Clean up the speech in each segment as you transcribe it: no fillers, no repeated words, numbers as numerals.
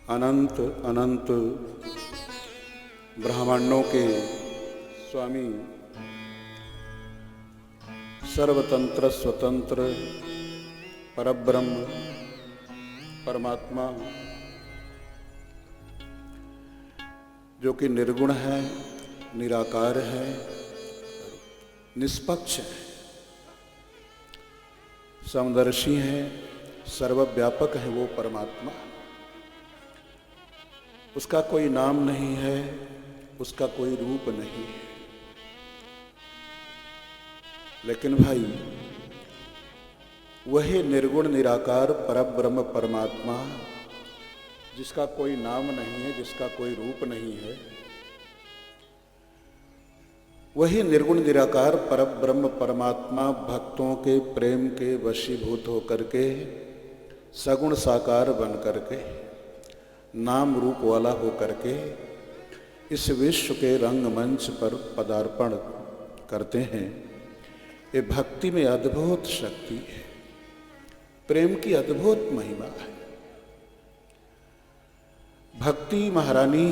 अनंत अनंत ब्रह्मांडों के स्वामी सर्वतंत्र स्वतंत्र परब्रह्म परमात्मा जो कि निर्गुण है, निराकार है, निष्पक्ष है, समदर्शी है, सर्वव्यापक है, वो परमात्मा। उसका कोई नाम नहीं है, उसका कोई रूप नहीं है। लेकिन भाई वही निर्गुण निराकार परब्रह्म परमात्मा जिसका कोई नाम नहीं है, जिसका कोई रूप नहीं है, वही निर्गुण निराकार परब्रह्म परमात्मा भक्तों के प्रेम के वशीभूत होकर के सगुण साकार बन करके नाम रूप वाला होकर के इस विश्व के रंगमंच पर पदार्पण करते हैं। ये भक्ति में अद्भुत शक्ति है, प्रेम की अद्भुत महिमा है। भक्ति महारानी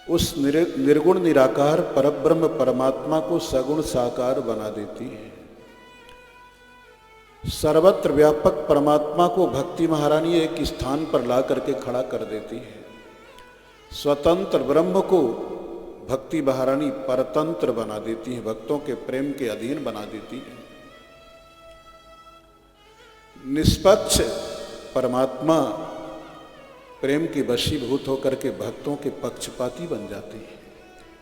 उस निर्गुण निराकार परब्रह्म परमात्मा को सगुण साकार बना देती है। सर्वत्र व्यापक परमात्मा को भक्ति महारानी एक स्थान पर ला करके खड़ा कर देती है। स्वतंत्र ब्रह्म को भक्ति महारानी परतंत्र बना देती है, भक्तों के प्रेम के अधीन बना देती है। निष्पक्ष परमात्मा प्रेम के वशीभूत होकर के भक्तों के पक्षपाती बन जाते हैं।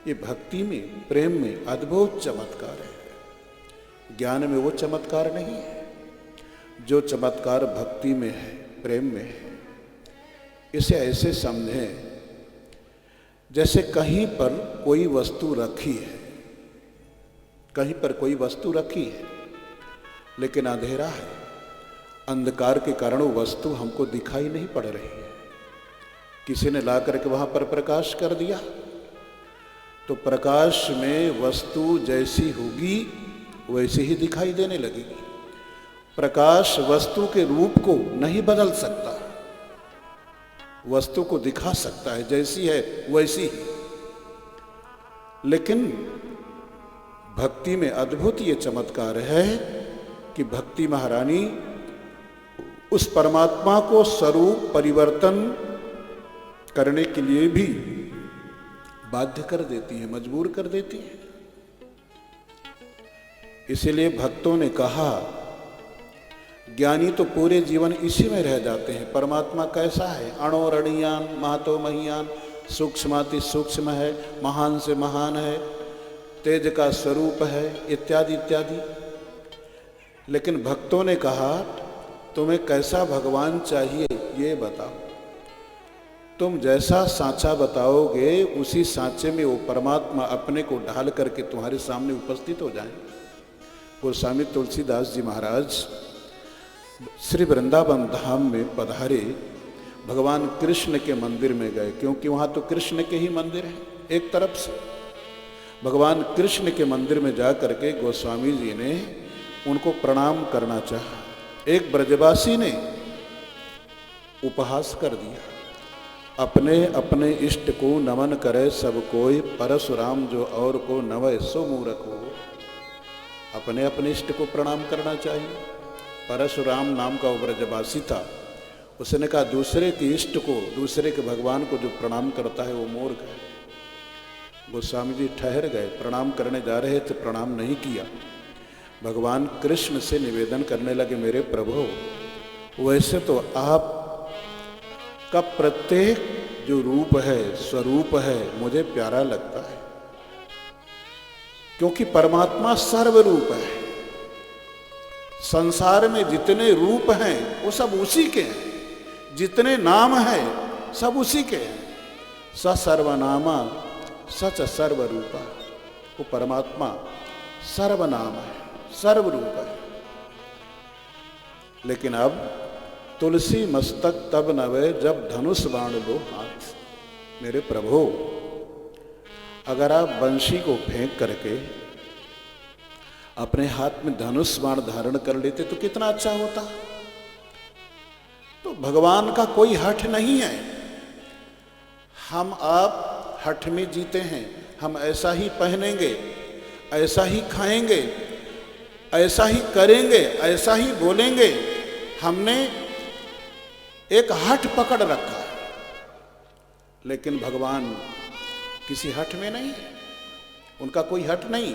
ये भक्ति में, प्रेम में अद्भुत चमत्कार है। ज्ञान में वो चमत्कार नहीं है जो चमत्कार भक्ति में है, प्रेम में है। इसे ऐसे समझें जैसे कहीं पर कोई वस्तु रखी है, कहीं पर कोई वस्तु रखी है लेकिन अंधेरा है, अंधकार के कारण वो वस्तु हमको दिखाई नहीं पड़ रही है। किसी ने ला करके वहां पर प्रकाश कर दिया तो प्रकाश में वस्तु जैसी होगी वैसे ही दिखाई देने लगेगी। प्रकाश वस्तु के रूप को नहीं बदल सकता, वस्तु को दिखा सकता है जैसी है वैसी ही। लेकिन भक्ति में अद्भुत ये चमत्कार है कि भक्ति महारानी उस परमात्मा को स्वरूप परिवर्तन करने के लिए भी बाध्य कर देती है, मजबूर कर देती है। इसीलिए भक्तों ने कहा, ज्ञानी तो पूरे जीवन इसी में रह जाते हैं। परमात्मा कैसा है? अणोरणीयान महतो महीयान, सूक्ष्माति सूक्ष्म है, महान से महान है, तेज का स्वरूप है, इत्यादि इत्यादि। लेकिन भक्तों ने कहा, तुम्हें कैसा भगवान चाहिए ये बताओ। तुम जैसा सांचा बताओगे उसी सांचे में वो परमात्मा अपने को ढाल करके तुम्हारे सामने उपस्थित हो जाए। गोस्वामी तुलसीदास जी महाराज श्री वृंदावन धाम में पधारे, भगवान कृष्ण के मंदिर में गए, क्योंकि वहाँ तो कृष्ण के ही मंदिर हैं। एक तरफ से भगवान कृष्ण के मंदिर में जा करके गोस्वामी जी ने उनको प्रणाम करना चाहा। एक ब्रजवासी ने उपहास कर दिया, अपने अपने इष्ट को नमन करे सब कोई, परशुराम जो और को नवय सो मूर्ख हो। अपने अपने इष्ट को प्रणाम करना चाहिए। परशुराम नाम का वो ब्रजवासी था, उसने कहा दूसरे के इष्ट को, दूसरे के भगवान को जो प्रणाम करता है वो मूर्ख है। गोस्वामी जी ठहर गए, प्रणाम करने जा रहे थे, प्रणाम नहीं किया। भगवान कृष्ण से निवेदन करने लगे, मेरे प्रभु, वैसे तो आप का प्रत्येक जो रूप है, स्वरूप है, मुझे प्यारा लगता है, क्योंकि परमात्मा सर्वरूप है। संसार में जितने रूप हैं वो सब उसी के हैं, जितने नाम हैं सब उसी के हैं। स सर्वनामा सच सर्वरूपा, वो परमात्मा सर्वनाम है, सर्वरूप है। लेकिन अब तुलसी मस्तक तब नवे जब धनुष बाण लो हाथ। मेरे प्रभु, अगर आप बंशी को फेंक करके अपने हाथ में धनुष बाण धारण कर लेते तो कितना अच्छा होता। तो भगवान का कोई हठ नहीं है। हम आप हठ में जीते हैं, हम ऐसा ही पहनेंगे, ऐसा ही खाएंगे, ऐसा ही करेंगे, ऐसा ही बोलेंगे। हमने एक हठ पकड़ रखा है, लेकिन भगवान किसी हठ में नहीं है। उनका कोई हठ नहीं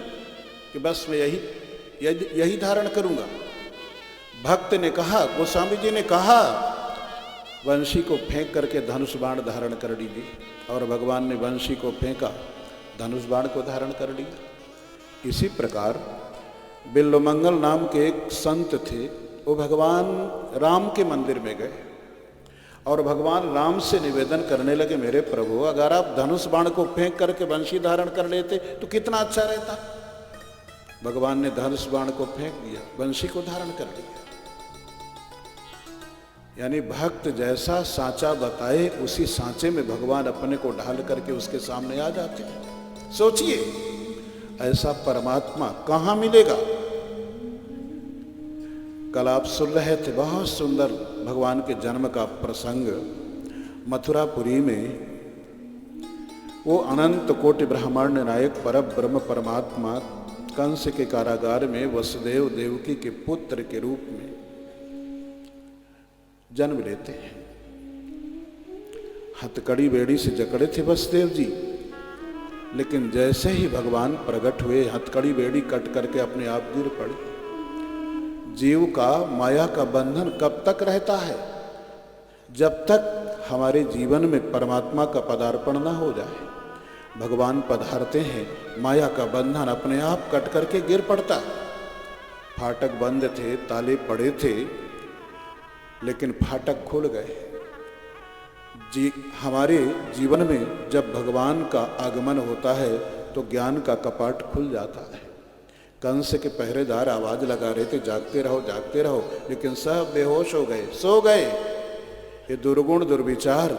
कि बस मैं यही धारण करूंगा। भक्त ने कहा, गोस्वामी जी ने कहा, वंशी को फेंक करके धनुष बाण धारण कर लीजिए, और भगवान ने वंशी को फेंका, धनुष बाण को धारण कर लिया। इसी प्रकार बिल्वमंगल नाम के एक संत थे, वो भगवान राम के मंदिर में गए और भगवान राम से निवेदन करने लगे, मेरे प्रभु अगर आप धनुष बाण को फेंक करके वंशी धारण कर लेते तो कितना अच्छा रहता। भगवान ने धनुष बाण को फेंक दिया, वंशी को धारण कर लिया। यानी भक्त जैसा सांचा बताए उसी सांचे में भगवान अपने को ढाल करके उसके सामने आ जाते हैं। सोचिए, ऐसा परमात्मा कहां मिलेगा। कल आप सुन रहे थे बहुत सुंदर भगवान के जन्म का प्रसंग। मथुरापुरी में वो अनंत कोटि ब्रह्मांड नायक परब्रह्म परमात्मा कंस के कारागार में वसुदेव देवकी के पुत्र के रूप में जन्म लेते हैं। हथकड़ी बेड़ी से जकड़े थे वसुदेव जी, लेकिन जैसे ही भगवान प्रकट हुए हथकड़ी बेड़ी कट करके अपने आप गिर पड़ी। जीव का माया का बंधन कब तक रहता है? जब तक हमारे जीवन में परमात्मा का पदार्पण न हो जाए। भगवान पधारते हैं, माया का बंधन अपने आप कट करके गिर पड़ता। फाटक बंद थे, ताले पड़े थे, लेकिन फाटक खुल गए। हमारे जीवन में जब भगवान का आगमन होता है तो ज्ञान का कपाट खुल जाता है। कंस के पहरेदार आवाज लगा रहे थे, जागते रहो जागते रहो, लेकिन सब बेहोश हो गए, सो गए। ये दुर्गुण दुर्विचार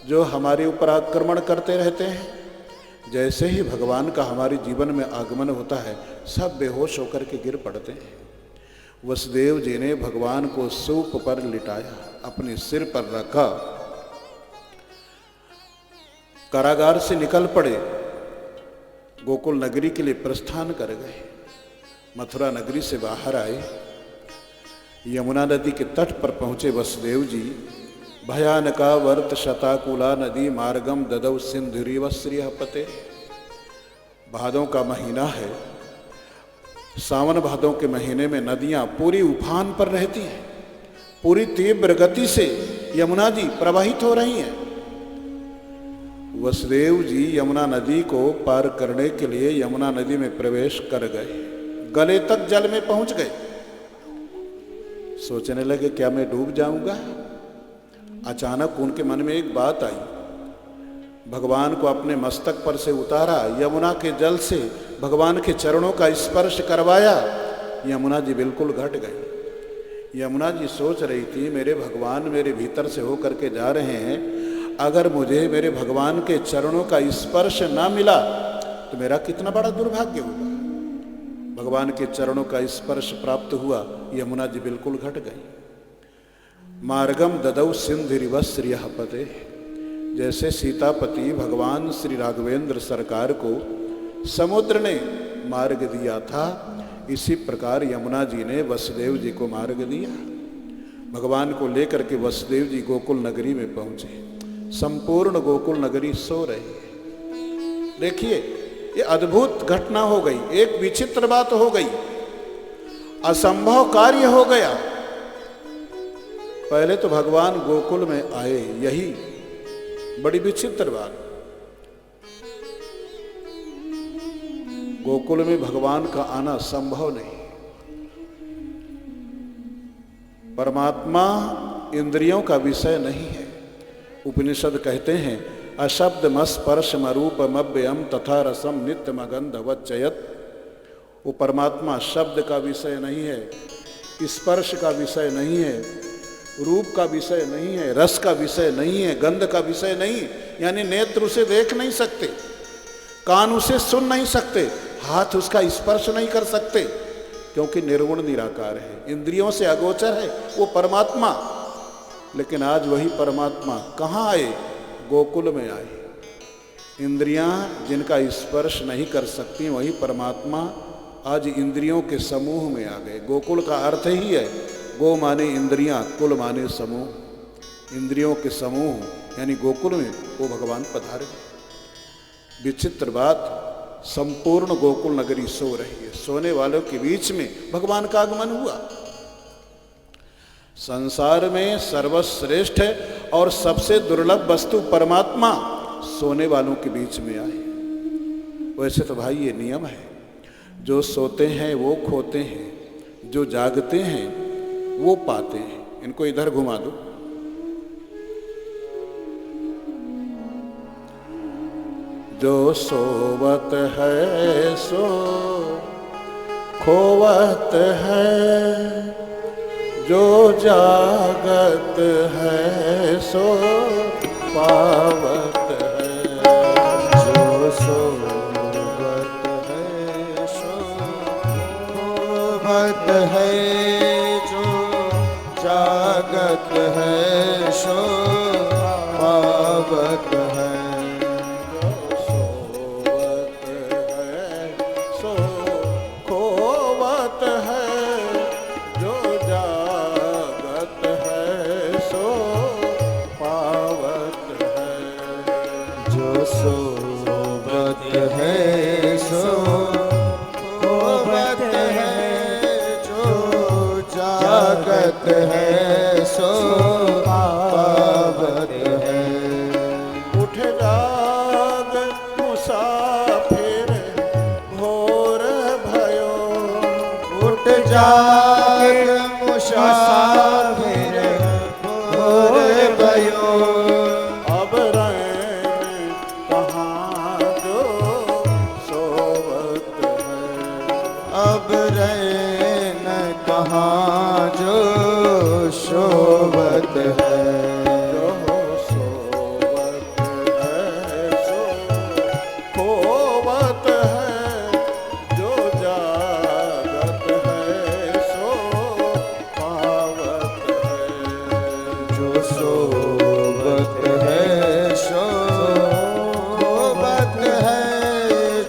जो हमारे ऊपर आक्रमण करते रहते हैं, जैसे ही भगवान का हमारे जीवन में आगमन होता है सब बेहोश होकर के गिर पड़ते हैं। वसुदेव जी ने भगवान को सूप पर लिटाया, अपने सिर पर रखा, कारागार से निकल पड़े, गोकुल नगरी के लिए प्रस्थान कर गए। मथुरा नगरी से बाहर आए, यमुना नदी के तट पर पहुंचे वसुदेव जी। भयानका वर्त शताकुला नदी मार्गम ददौ सिंधुरीव श्रियः पते। भादों का महीना है, सावन भादों के महीने में नदियां पूरी उफान पर रहती हैं, पूरी तीव्र गति से यमुना जी प्रवाहित हो रही हैं। वसुदेव जी यमुना नदी को पार करने के लिए यमुना नदी में प्रवेश कर गए, गले तक जल में पहुंच गए। सोचने लगे क्या मैं डूब जाऊंगा? अचानक उनके मन में एक बात आई, भगवान को अपने मस्तक पर से उतारा, यमुना के जल से भगवान के चरणों का स्पर्श करवाया, यमुना जी बिल्कुल घट गई। यमुना जी सोच रही थी मेरे भगवान मेरे भीतर से होकर के जा रहे हैं, अगर मुझे मेरे भगवान के चरणों का स्पर्श ना मिला तो मेरा कितना बड़ा दुर्भाग्य होगा। भगवान के चरणों का स्पर्श प्राप्त हुआ, यमुना जी बिल्कुल घट गई। मार्गम ददौ सिंधुरीव श्रियः पते। जैसे सीतापति भगवान श्री राघवेंद्र सरकार को समुद्र ने मार्ग दिया था, इसी प्रकार यमुना जी ने वसुदेव जी को मार्ग दिया। भगवान को लेकर के वसुदेव जी गोकुल नगरी में पहुंचे। संपूर्ण गोकुल नगरी सो रही है। देखिए ये अद्भुत घटना हो गई, एक विचित्र बात हो गई, असंभव कार्य हो गया। पहले तो भगवान गोकुल में आए, यही बड़ी विचित्र बात। गोकुल में भगवान का आना संभव नहीं। परमात्मा इंद्रियों का विषय नहीं है। उपनिषद कहते हैं अशब्दमस्पर्शमरूपमव्ययम तथा रसम नित्यमगंधवच्चयत। वो परमात्मा शब्द का विषय नहीं है, स्पर्श का विषय नहीं है, रूप का विषय नहीं है, रस का विषय नहीं है, गंध का विषय नहीं, यानी नेत्र उसे देख नहीं सकते, कान उसे सुन नहीं सकते, हाथ उसका स्पर्श नहीं कर सकते, क्योंकि निर्गुण निराकार है, इंद्रियों से अगोचर है वो परमात्मा। लेकिन आज वही परमात्मा कहाँ आए? गोकुल में आए। इंद्रियां जिनका स्पर्श नहीं कर सकती, वही परमात्मा आज इंद्रियों के समूह में आ गए। गोकुल का अर्थ ही है, गो माने इंद्रियां, कुल माने समूह। इंद्रियों के समूह यानी गोकुल में वो भगवान पधारे। विचित्र बात, संपूर्ण गोकुल नगरी सो रही है, सोने वालों के बीच में भगवान का आगमन हुआ। संसार में सर्वश्रेष्ठ और सबसे दुर्लभ वस्तु परमात्मा सोने वालों के बीच में आए। वैसे तो भाई ये नियम है, जो सोते हैं वो खोते हैं, जो जागते हैं वो पाते हैं। इनको इधर घुमा दो। जो सोवत है सो खोवत है, जो जागत है सो पावत है। जो सोवत है सो खोवत है, जो जागत है सो पावत है। है सो पावत है। उठ जाग मुसाफिर भोर भयो, उठ जाग मुसाफिर भोर भयो। अब रैन कहाँ जो सोवत है, अब रैन कहाँ जो शोभत है। जो सोवत है सो खोवत है, जो जागत है सो पावत है। जो सोवत है सो खोवत है,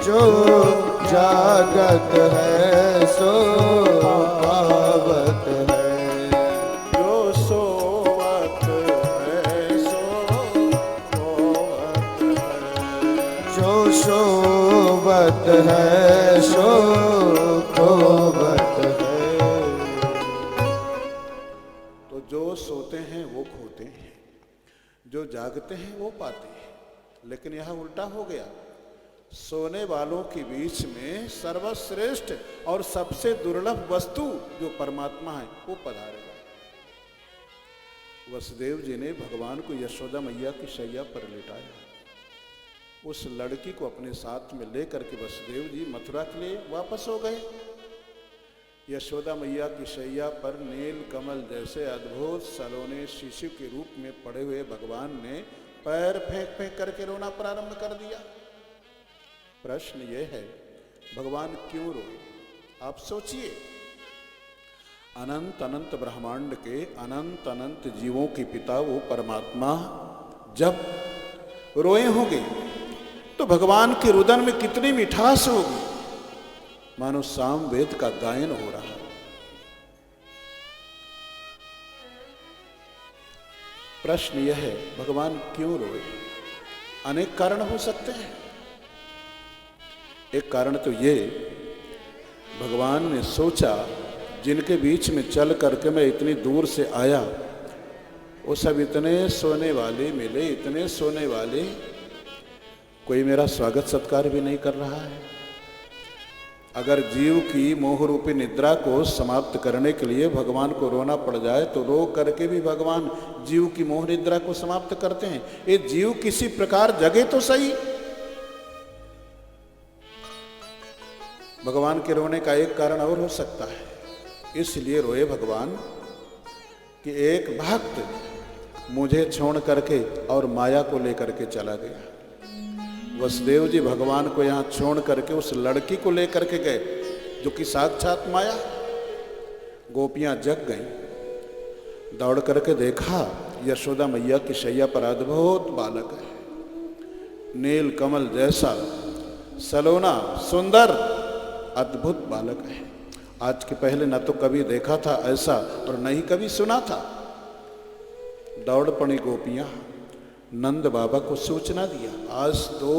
जो जागत है सो पावत है। जो सोवत है सो खोवत है, जो सोवत है सो खोवत है। तो जो सोते हैं वो खोते हैं, जो जागते हैं वो पाते हैं। लेकिन यह उल्टा हो गया, सोने वालों के बीच में सर्वश्रेष्ठ और सबसे दुर्लभ वस्तु जो परमात्मा है वो पधारेगा। वसुदेव जी ने भगवान को यशोदा मैया की शैया पर लिटाया। उस लड़की को अपने साथ में लेकर के वसुदेव जी मथुरा के लिए वापस हो गए। यशोदा मैया की शैया पर नील कमल जैसे अद्भुत सलोने शिशु के रूप में पड़े हुए भगवान ने पैर फेंक फेंक करके रोना प्रारंभ कर दिया। प्रश्न यह है, भगवान क्यों रोए? आप सोचिए, अनंत अनंत ब्रह्मांड के अनंत अनंत जीवों के पिता वो परमात्मा जब रोए होंगे तो भगवान के रुदन में कितनी मिठास होगी, मानो साम वेद का गायन हो रहा है। प्रश्न यह है, भगवान क्यों रोए? अनेक कारण हो सकते हैं। एक कारण तो ये, भगवान ने सोचा जिनके बीच में चल करके मैं इतनी दूर से आया वो सब इतने सोने वाले मिले, इतने सोने वाले, कोई मेरा स्वागत सत्कार भी नहीं कर रहा है। अगर जीव की मोह रूपी निद्रा को समाप्त करने के लिए भगवान को रोना पड़ जाए तो रो करके भी भगवान जीव की मोह निद्रा को समाप्त करते हैं। ये जीव किसी प्रकार जगे तो सही। भगवान के रोने का एक कारण और हो सकता है, इसलिए रोए भगवान कि एक भक्त मुझे छोड़ करके और माया को लेकर के चला गया। वसुदेव जी भगवान को यहाँ छोड़ करके उस लड़की को लेकर के गए जो कि साक्षात माया। गोपियां जग गईं, दौड़ करके देखा यशोदा मैया की शैया पर अद्भुत बालक है, नील कमल जैसा सलोना सुंदर अद्भुत बालक है। आज के पहले न तो कभी देखा था ऐसा और न ही कभी सुना था। दौड़ पड़ी गोपियां, नंद बाबा को सूचना दिया। आज तो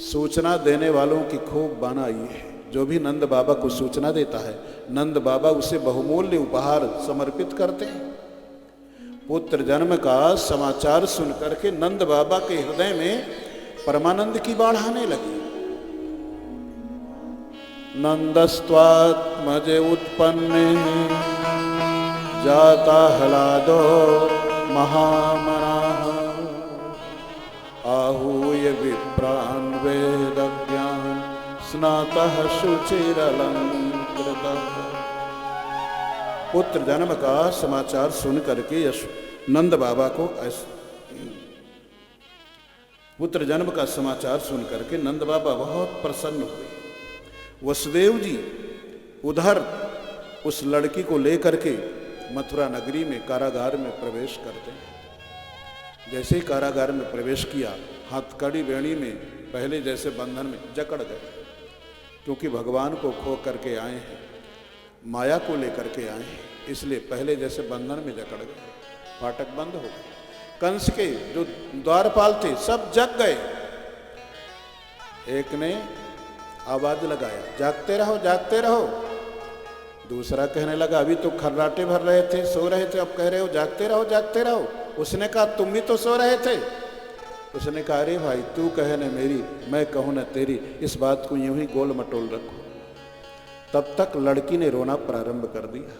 सूचना देने वालों की खूब बाना आई है। जो भी नंद बाबा को सूचना देता है, नंद बाबा उसे बहुमूल्य उपहार समर्पित करते हैं। पुत्र जन्म का समाचार सुन करके नंद बाबा के हृदय में परमानंद की बाढ़ आने लगी। नंदस्त्वात्मजे उत्पन्ने जाता ह्लादो महामनाः आहूय विप्रान् वेदज्ञान् स्नातः शुचिरलंकृतः। पुत्र जन्म का समाचार सुन करके नंद बाबा को पुत्र जन्म का समाचार सुन करके नंद बाबा बहुत प्रसन्न हुए। वसुदेव जी उधर उस लड़की को लेकर के मथुरा नगरी में कारागार में प्रवेश करते हैं। जैसे ही कारागार में प्रवेश किया, हथकड़ी बेड़ी में पहले जैसे बंधन में जकड़ गए, क्योंकि भगवान को खो करके आए हैं, माया को लेकर के आए हैं, इसलिए पहले जैसे बंधन में जकड़ गए, फाटक बंद हो गए। कंस के जो द्वारपाल थे सब जग गए। एक ने आवाज लगाया, जागते रहो जागते रहो। दूसरा कहने लगा, अभी तो खर्राटे भर रहे थे, सो रहे थे, अब कह रहे हो जागते रहो जागते रहो। उसने कहा, तुम भी तो सो रहे थे। उसने कहा, अरे भाई तू कहे न मेरी, मैं कहूँ न तेरी, इस बात को यूं ही गोल मटोल रखो। तब तक लड़की ने रोना प्रारंभ कर दिया।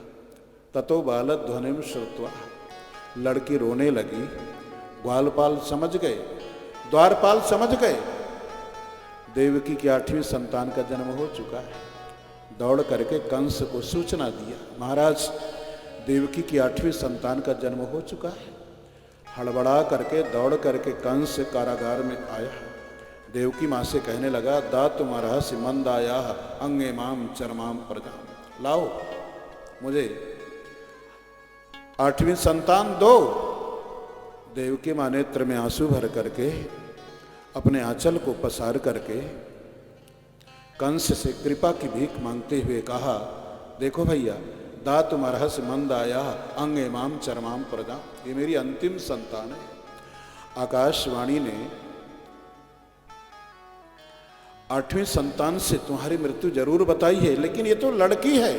ततो बालक ध्वनिम श्रुत्वा, लड़की रोने लगी। ग्वालपाल समझ गए, द्वारपाल समझ गए, देवकी की 8वीं संतान का जन्म हो चुका है। दौड़ करके कंस को सूचना दिया, महाराज देवकी की 8वीं संतान का जन्म हो चुका है। हड़बड़ा करके दौड़ करके कंस कारागार में आया। देवकी माँ से कहने लगा, दातु महर्षि मंदाया अंगे माम चरमाम प्रजा, लाओ मुझे 8वीं संतान दो। देवकी माँ नेत्र में आंसू भर करके अपने आंचल को पसार करके कंस से कृपा की भीख मांगते हुए कहा, देखो भैया, दातु महर्षि मंदाया अंगे माम चरमाम प्रजा, ये मेरी अंतिम संतान है। आकाशवाणी ने 8वीं संतान से तुम्हारी मृत्यु जरूर बताई है, लेकिन ये तो लड़की है,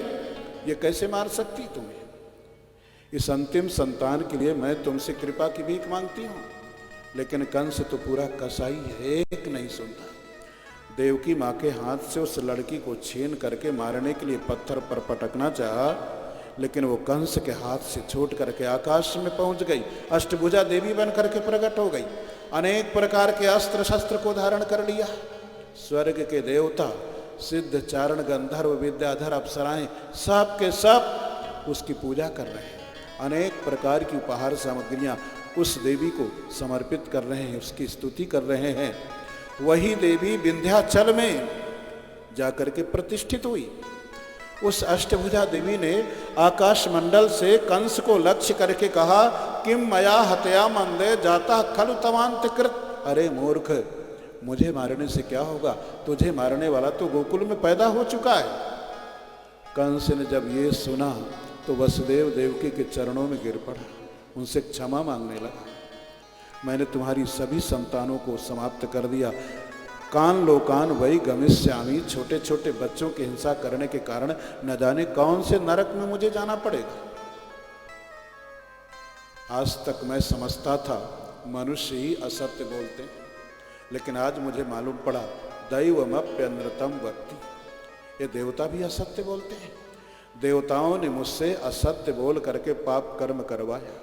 ये कैसे मार सकती तुम्हें? इस अंतिम संतान के लिए मैं तुमसे कृपा की भीख मांगती हूँ। लेकिन कंस तो पूरा कसाई है, एक नहीं सुनता। देवकी माँ के हाथ से उस लड़की को छीन करके मारने के लिए पत्थर पर पटकना चाहा, लेकिन वो कंस के हाथ से छूट करके आकाश में पहुंच गई। अष्टभुजा देवी बन करके प्रकट हो गई। अनेक प्रकार के अस्त्र शस्त्र को धारण कर लिया। स्वर्ग के देवता, सिद्ध, चारण, गंधर्व, विद्याधर, अप्सराएं सब के सब उसकी पूजा कर रहे हैं। अनेक प्रकार की उपहार सामग्रियां उस देवी को समर्पित कर रहे हैं, उसकी स्तुति कर रहे हैं। वही देवी विंध्याचल में जाकर के प्रतिष्ठित हुई। उस अष्टभुजा देवी ने आकाश मंडल से कंस को लक्ष्य करके कहा, किम मया हत्या मंदे जाता खलु तवांतकृत। अरे मूर्ख, मुझे मारने से क्या होगा? तुझे मारने वाला तो गोकुल में पैदा हो चुका है। कंस ने जब ये सुना तो वसुदेव देवकी के चरणों में गिर पड़ा, उनसे क्षमा मांगने लगा। मैंने तुम्हारी सभी संतानों को समाप्त कर दिया। कान लोकान वही गमिष्यामि, छोटे छोटे बच्चों की हिंसा करने के कारण न जाने कौन से नरक में मुझे जाना पड़ेगा। आज तक मैं समझता था मनुष्य ही असत्य बोलते हैं, लेकिन आज मुझे मालूम पड़ा दैवमप्यनृतम वक्ति, ये देवता भी असत्य बोलते हैं। देवताओं ने मुझसे असत्य बोल करके पाप कर्म करवाया।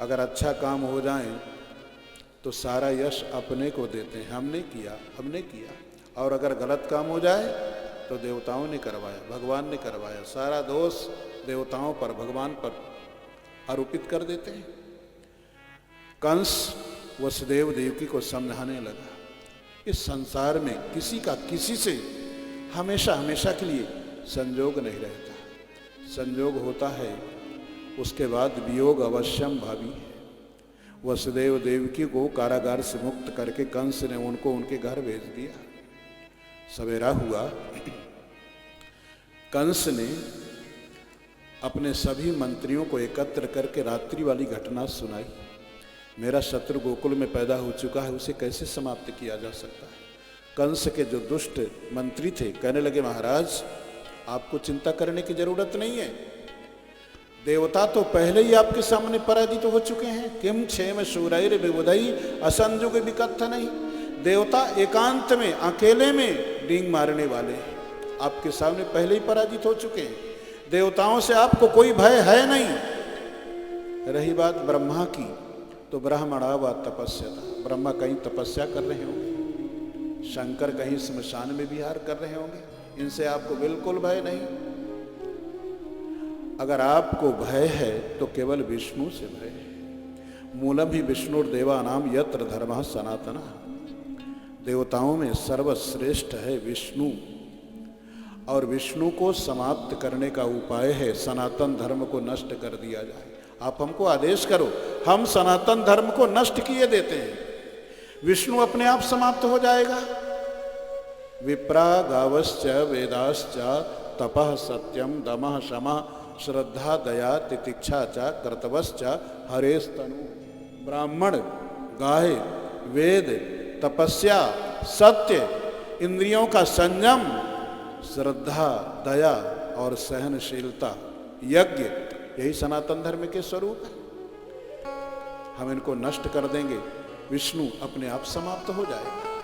अगर अच्छा काम हो जाए तो सारा यश अपने को देते हैं, हमने किया। और अगर गलत काम हो जाए तो देवताओं ने करवाया, भगवान ने करवाया, सारा दोष देवताओं पर, भगवान पर आरोपित कर देते हैं। कंस वसुदेव देवकी को समझाने लगा, इस संसार में किसी का किसी से हमेशा हमेशा के लिए संजोग नहीं रहता। संजोग होता है उसके बाद वियोग अवश्यम भावी है। वसुदेव देवकी को कारागार से मुक्त करके कंस ने उनको उनके घर भेज दिया। सवेरा हुआ, कंस ने अपने सभी मंत्रियों को एकत्र करके रात्रि वाली घटना सुनाई। मेरा शत्रु गोकुल में पैदा हो चुका है, उसे कैसे समाप्त किया जा सकता है। कंस के जो दुष्ट मंत्री थे कहने लगे, महाराज आपको चिंता करने की जरूरत नहीं है, देवता तो पहले ही आपके सामने पराजित हो चुके हैं। किम क्षेम शूरैर विबुधई असंजुग विकथ नहीं। देवता एकांत में अकेले में डींग मारने वाले आपके सामने पहले ही पराजित हो चुके हैं। देवताओं से आपको कोई भय है नहीं। रही बात ब्रह्मा की, तो ब्रह्मणा व तपस्या था, ब्रह्मा कहीं तपस्या कर रहे होंगे, शंकर कहीं स्मशान में विहार कर रहे होंगे, इनसे आपको बिल्कुल भय नहीं। अगर आपको भय है तो केवल विष्णु से भय है। मूलम ही विष्णुर्देवा नाम यत्र धर्मः सनातनः। देवताओं में सर्वश्रेष्ठ है विष्णु, और विष्णु को समाप्त करने का उपाय है सनातन धर्म को नष्ट कर दिया जाए। आप हमको आदेश करो, हम सनातन धर्म को नष्ट किए देते हैं, विष्णु अपने आप समाप्त हो जाएगा। विप्रा गावश्च वेदाश्च तपः सत्यम दमः क्षमा श्रद्धा दया तितिक्षा च कर्तवश्च हरेस्तनु। ब्राह्मण गाय, वेद, तपस्या, सत्य, इंद्रियों का संयम, श्रद्धा, दया और सहनशीलता, यज्ञ, यही सनातन धर्म के स्वरूप है। हम इनको नष्ट कर देंगे, विष्णु अपने आप समाप्त हो जाएगा।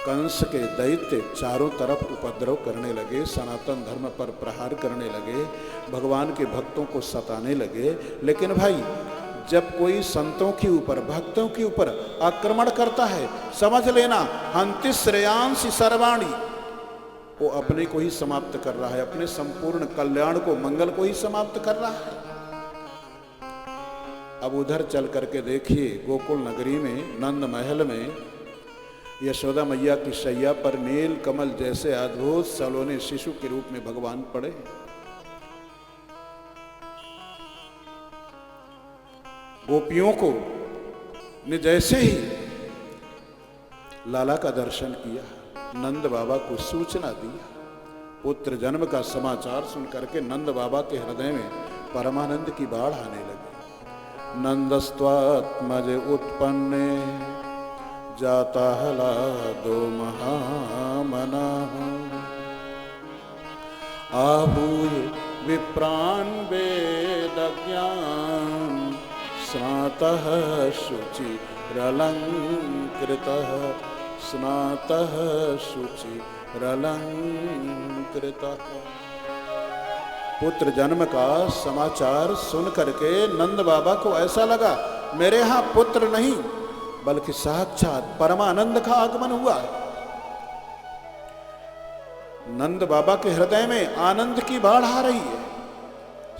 कंस के दैत्य चारों तरफ उपद्रव करने लगे, सनातन धर्म पर प्रहार करने लगे, भगवान के भक्तों को सताने लगे। लेकिन भाई, जब कोई संतों के ऊपर, भक्तों के ऊपर आक्रमण करता है, समझ लेना हंति श्रेयांसि सर्वाणि, वो अपने को ही समाप्त कर रहा है, अपने संपूर्ण कल्याण को, मंगल को ही समाप्त कर रहा है। अब उधर चल करके देखिए, गोकुल नगरी में नंद महल में यशोदा मैया की शैया पर नील कमल जैसे अद्भुत सलोने शिशु के रूप में भगवान पड़े। गोपियों को ने जैसे ही लाला का दर्शन किया, नंद बाबा को सूचना दी। पुत्र जन्म का समाचार सुन करके नंद बाबा के हृदय में परमानंद की बाढ़ आने लगी। नंदस्त्वात्मज उत्पन्ने जाता हलादो महामना आहूय विप्रान वेदज्ञान स्नातः शुचिरलंकृतः स्नातः शुचिरलंकृतः। पुत्र जन्म का समाचार सुन करके नंद बाबा को ऐसा लगा मेरे यहाँ पुत्र नहीं बल्कि साक्षात परमानंद का आगमन हुआ है। नंद बाबा के हृदय में आनंद की बाढ़ आ रही है।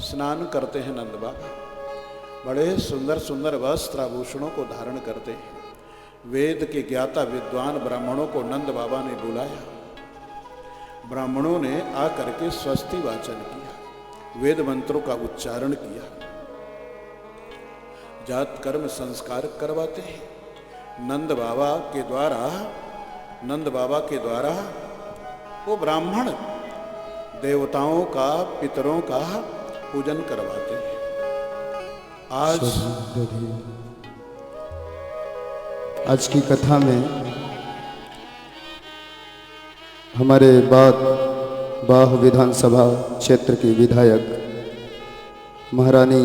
स्नान करते हैं नंद बाबा, बड़े सुंदर सुंदर वस्त्र आभूषणों को धारण करते हैं। वेद के ज्ञाता विद्वान ब्राह्मणों को नंद बाबा ने बुलाया। ब्राह्मणों ने आकर के स्वस्ति वाचन किया, वेद मंत्रों का उच्चारण किया, जात कर्म संस्कार करवाते हैं। नंद बाबा के द्वारा वो ब्राह्मण देवताओं का, पितरों का पूजन करवाते हैं। आज की कथा में हमारे बाह विधानसभा क्षेत्र की विधायक महारानी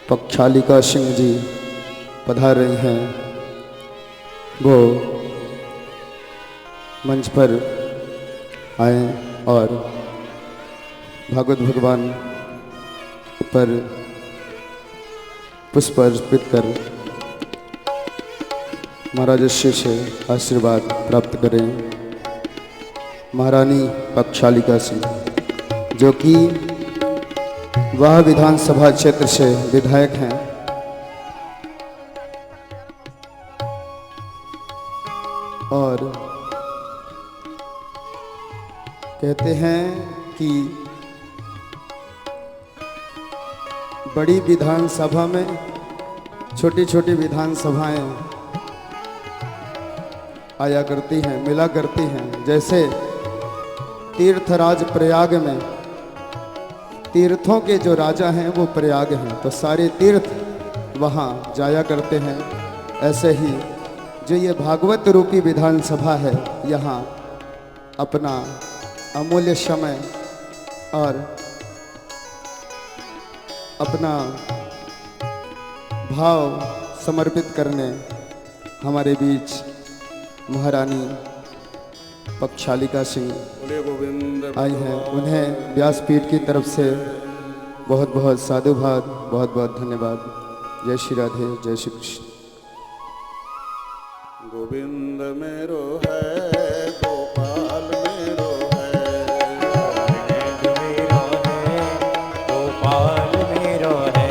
पक्षालिका सिंह जी पधार रही हैं। वो मंच पर आए और भागवत भगवान पर पुष्प अर्पित कर महाराज श्री से आशीर्वाद प्राप्त करें। महारानी पक्षालिका सिंह, जो कि वह विधानसभा क्षेत्र से विधायक हैं, और कहते हैं कि बड़ी विधानसभा में छोटी छोटी विधानसभाएं आया करती हैं, मिला करती हैं। जैसे तीर्थराज प्रयाग में तीर्थों के जो राजा हैं वो प्रयाग हैं, तो सारे तीर्थ वहाँ जाया करते हैं। ऐसे ही जो ये भागवत रूपी विधानसभा है, यहाँ अपना अमूल्य समय और अपना भाव समर्पित करने हमारे बीच महारानी पक्षालिका सिंह आई हैं। उन्हें व्यासपीठ की तरफ से बहुत बहुत साधुवाद, बहुत बहुत धन्यवाद। जय श्री राधे, जय श्री कृष्ण। गोविंद मेरो है, गोपाल मेरो है, गोपाल मेरो है,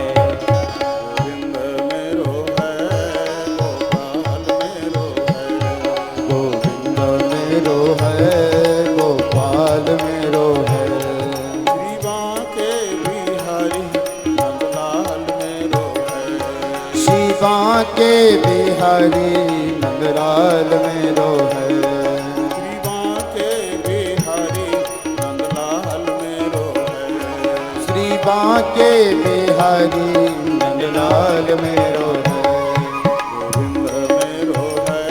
गोविंद मेरो है, गोपाल मेरो है, गोविंद मेरो है, गोपाल मेरो है, श्री बांके बिहारी नंदलाल मेरो है, श्री बांके बिहारी नंदलाल मेरो है, श्री बांके बिहारी नंदलाल मेरो है, श्री बांके बिहारी नंदलाल मेरो है, गोविंद मेरो है,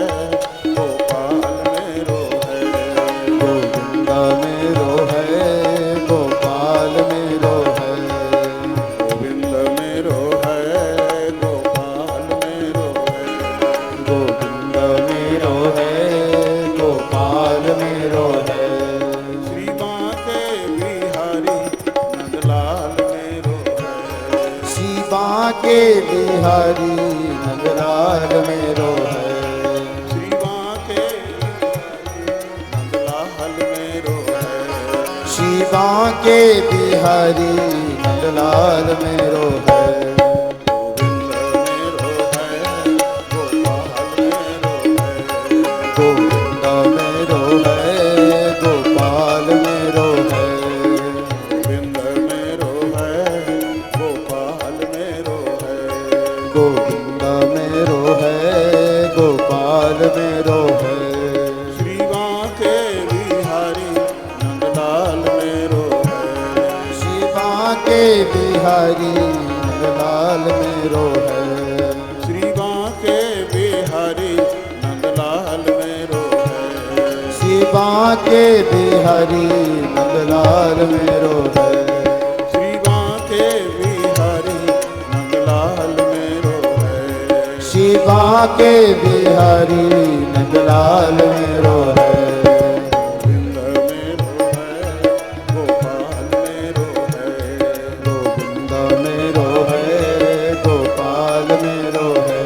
गोपाल मेरो है, गोविंद मेरो है, गोपाल मेरो है, गोविंद मेरो है, गोपाल मेरो है, गोविंद मेरो है, गोपाल मेरो है, श्री बांके बिहारी नंदलाल मेरो है, श्री बांके बिहारी नंदलाल मेरो है, श्री बांके नंदलाल मेरो है, श्री बांके बिहारी नंदलाल मेरो है, गोविंद मेरो है, गोपाल मेरो है, गोविंद मेरो है, गोपाल मेरो है, गोविंद मेरो है, गोपाल मेरो है, गोविंद मेरो है, श्री बांके बिहारी नंदलाल मेरो है, श्री बांके बिहारी नंदलाल मेरो है, श्री बांके बिहारी नंदलाल मेरो है, श्री बांके बिहारी नंदलाल मेरो है, श्री बांके बिहारी नंदलाल मेरो है, श्री बांके बिहारी नंदलाल मेरो है, गोविंद मेरो है, गोपाल मेरो है, गोविंद मेरो है, गोपाल मेरो है,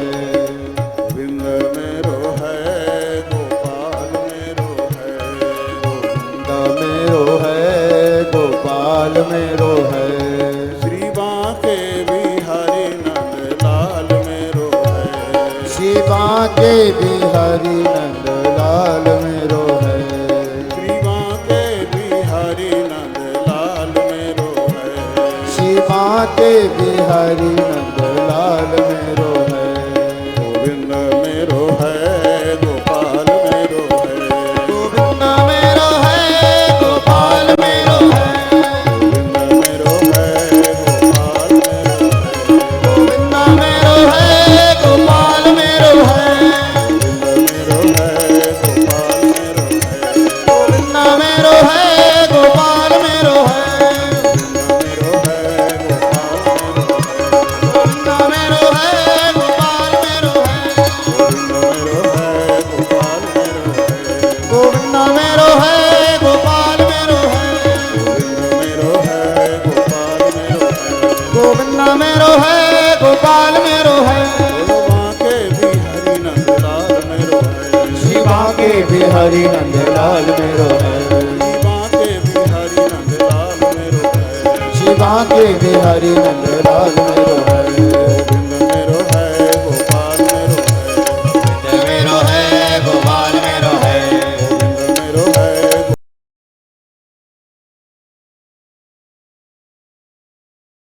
गोविंद मेरो है, गोपाल मेरो है, गोविंद मेरो है, गोपाल मेरो है, श्री बांके बिहारी नंदलाल मेरो है, श्री बांके बिहारी नंदलाल मेरो है, श्री बांके बिहारी नंदलाल मेरो है, श्री बांके बिहारी नंदलाल मेरो है, गोविंद मेरो है, गोपाल मेरो है, गोविंद मेरो है, गोपाल मेरो है, गोविंद मेरो है, गोपाल मेरो है, गोविंद मेरो है, गोपाल मेरो है, गोविंद मेरो है, गोपाल मेरो है, गोविंद मेरो है, गोपाल मेरो है, गोविंद मेरो है, गोपाल मेरो है, गोविंद मेरो है, गोपाल मेरो है, गोविंद मेरो है, गोपाल मेरो है, गोविंद मेरो है, बांके बिहारी नंदलाल मेरो है, श्री बांके बिहारी नंदलाल मेरो